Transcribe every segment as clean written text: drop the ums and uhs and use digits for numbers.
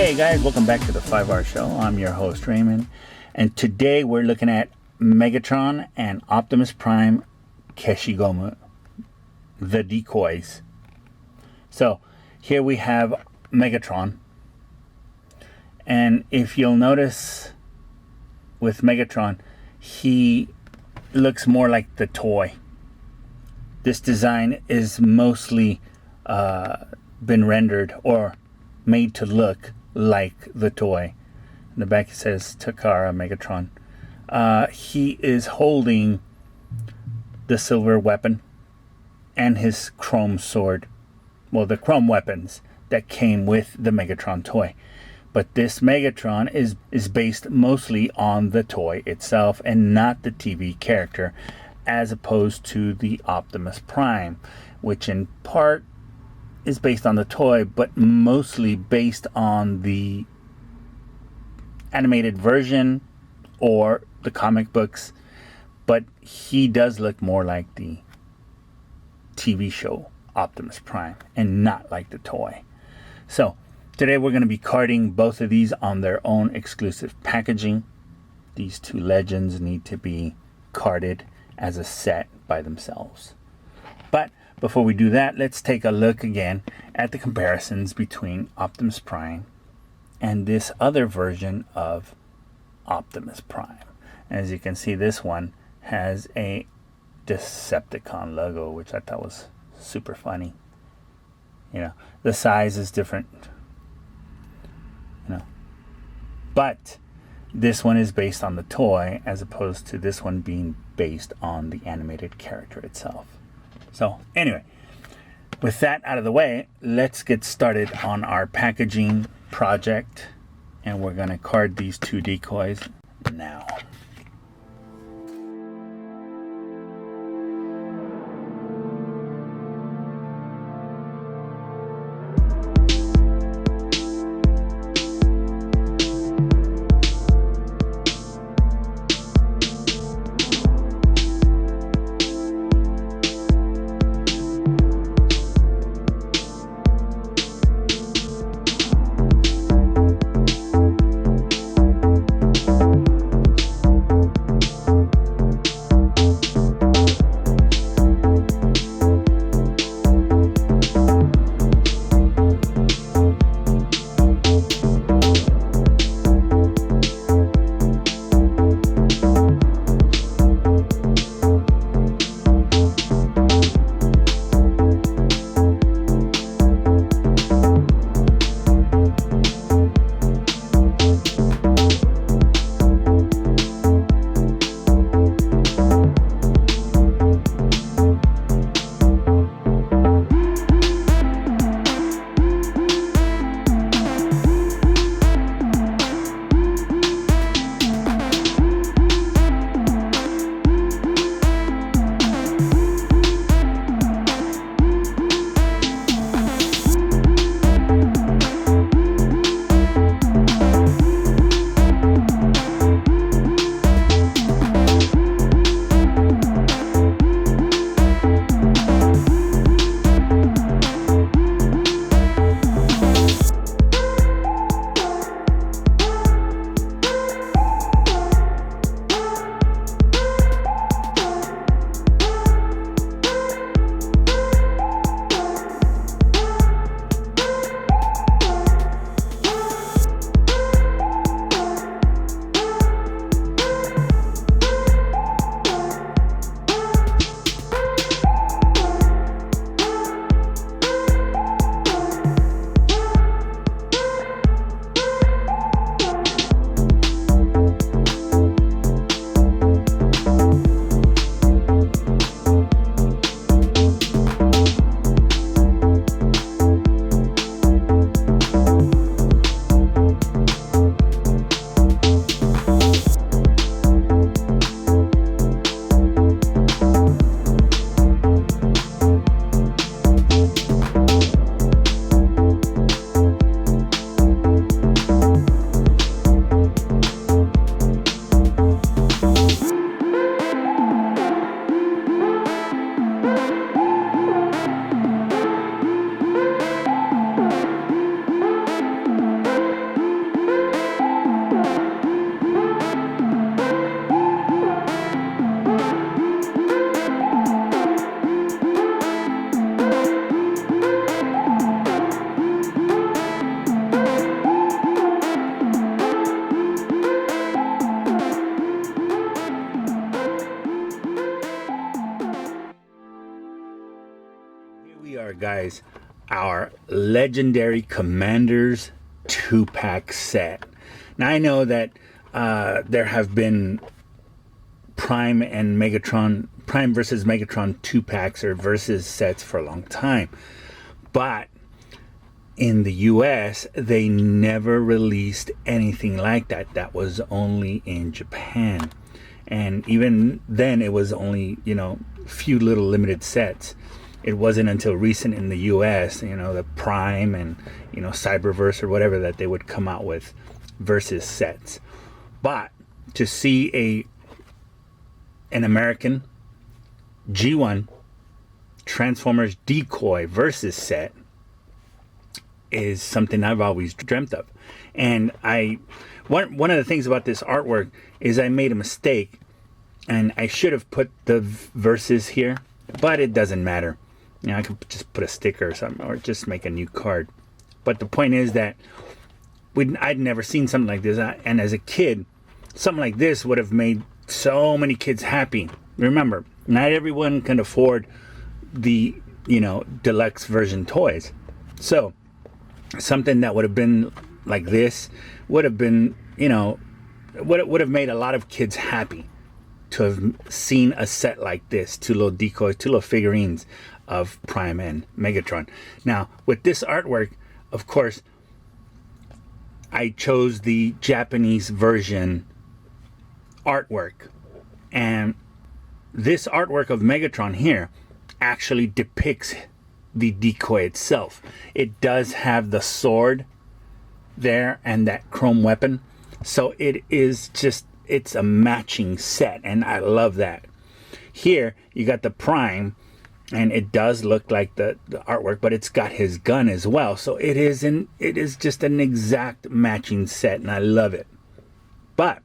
Hey guys, welcome back to the 5-Hour Show. I'm your host Raymond, and today we're looking at Megatron and Optimus Prime Keshigomu, the Decoys. So here we have Megatron, and if you'll notice with Megatron, he looks more like the toy. This design is mostly been rendered or made to look like the toy. In the back it says Takara Megatron. He is holding the silver weapon and his chrome sword. Well, the chrome weapons that came with the Megatron toy. But this Megatron is based mostly on the toy itself and not the TV character, as opposed to the Optimus Prime, which in part is based on the toy, but mostly based on the animated version or the comic books. But he does look more like the TV show Optimus Prime and not like the toy. So today we're going to be carding both of these on their own exclusive packaging. These two legends need to be carded as a set by themselves. But before we do that, let's take a look again at the comparisons between Optimus Prime and this other version of Optimus Prime. As you can see, this one has a Decepticon logo, which I thought was super funny. You know, the size is different. But this one is based on the toy as opposed to this one being based on the animated character itself. So anyway, with that out of the way, let's get started on our packaging project, and we're going to card these two decoys now. we are, guys. Our legendary Commanders 2-pack set. Now I know that there have been Prime and Megatron, Prime versus Megatron 2-packs or versus sets for a long time. But in the US, they never released anything like that. That was only in Japan. And even then, it was only, few little limited sets. It wasn't until recent in the US, the Prime and, Cyberverse or whatever, that they would come out with versus sets. But to see an American G1 Transformers Decoy versus set is something I've always dreamt of. And one of the things about this artwork is I made a mistake, and I should have put the verses here, but it doesn't matter. I could just put a sticker or something, or just make a new card. But the point is that I'd never seen something like this, and as a kid, something like this would have made so many kids happy. Remember, not everyone can afford the deluxe version toys, so something that would have been like this would have been, would have made a lot of kids happy to have seen a set like this, two little decoys, two little figurines of Prime and Megatron. Now, with this artwork, of course, I chose the Japanese version artwork, and this artwork of Megatron here actually depicts the decoy itself. It does have the sword there and that chrome weapon, so it's a matching set, and I love that. Here you got the Prime, and it does look like the artwork, but it's got his gun as well, so it is just an exact matching set, and I love it. But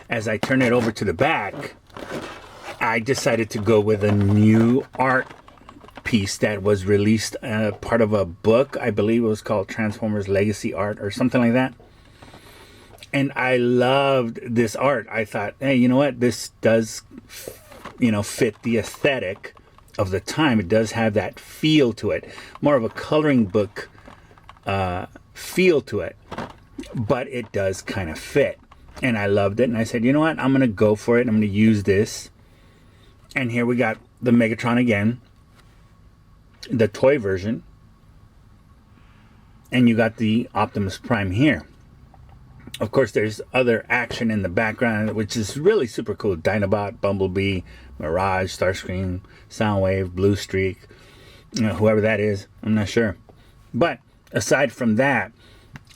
as I turn it over to the back, I decided to go with a new art piece that was released, part of a book. I believe it was called Transformers Legacy Art or something like that. And I loved this art. I thought, hey, you know what? This does, fit the aesthetic of the time. It does have that feel to it. More of a coloring book feel to it. But it does kind of fit. And I loved it. And I said, you know what? I'm going to go for it. I'm going to use this. And here we got the Megatron again, the toy version, and you got the Optimus Prime here. Of course, there's other action in the background, which is really super cool. Dinobot, Bumblebee, Mirage, Starscream, Soundwave, Blue Streak, whoever that is, I'm not sure. But aside from that,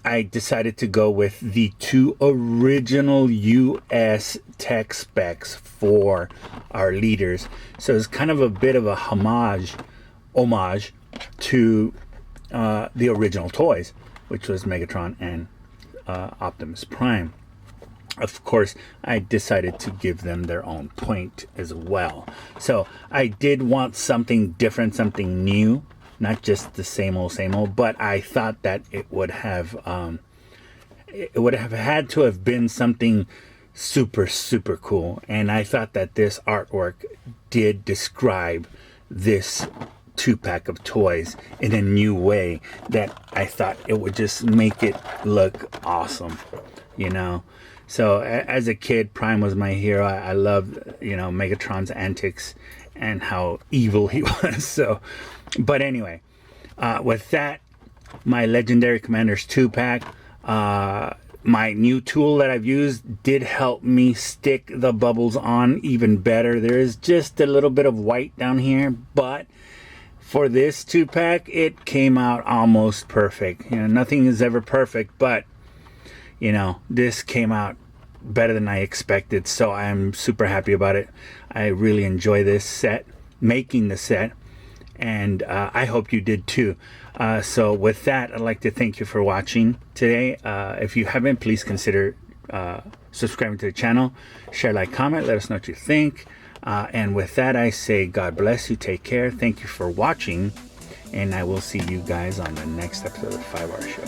I decided to go with the two original US tech specs for our leaders. So it's kind of a bit of a homage to the original toys, which was Megatron and Optimus Prime. Of course, I decided to give them their own point as well. So I did want something different, something new, not just the same old, but I thought that it would have had to have been something super, super cool. And I thought that this artwork did describe this 2-pack of toys in a new way that I thought it would just make it look awesome, So as a kid, Prime was my hero. I loved, Megatron's antics and how evil he was. So, but anyway, with that, my Legendary Commanders 2-pack, my new tool that I've used did help me stick the bubbles on even better. There is just a little bit of white down here, but for this 2-pack, it came out almost perfect. Nothing is ever perfect, but this came out better than I expected, so I'm super happy about it. I really enjoy this set, making the set, and I hope you did too. So with that, I'd like to thank you for watching today. If you haven't, please consider subscribing to the channel, share, like, comment, let us know what you think. And with that, I say God bless you, take care, thank you for watching, and I will see you guys on the next episode of the 5R Show.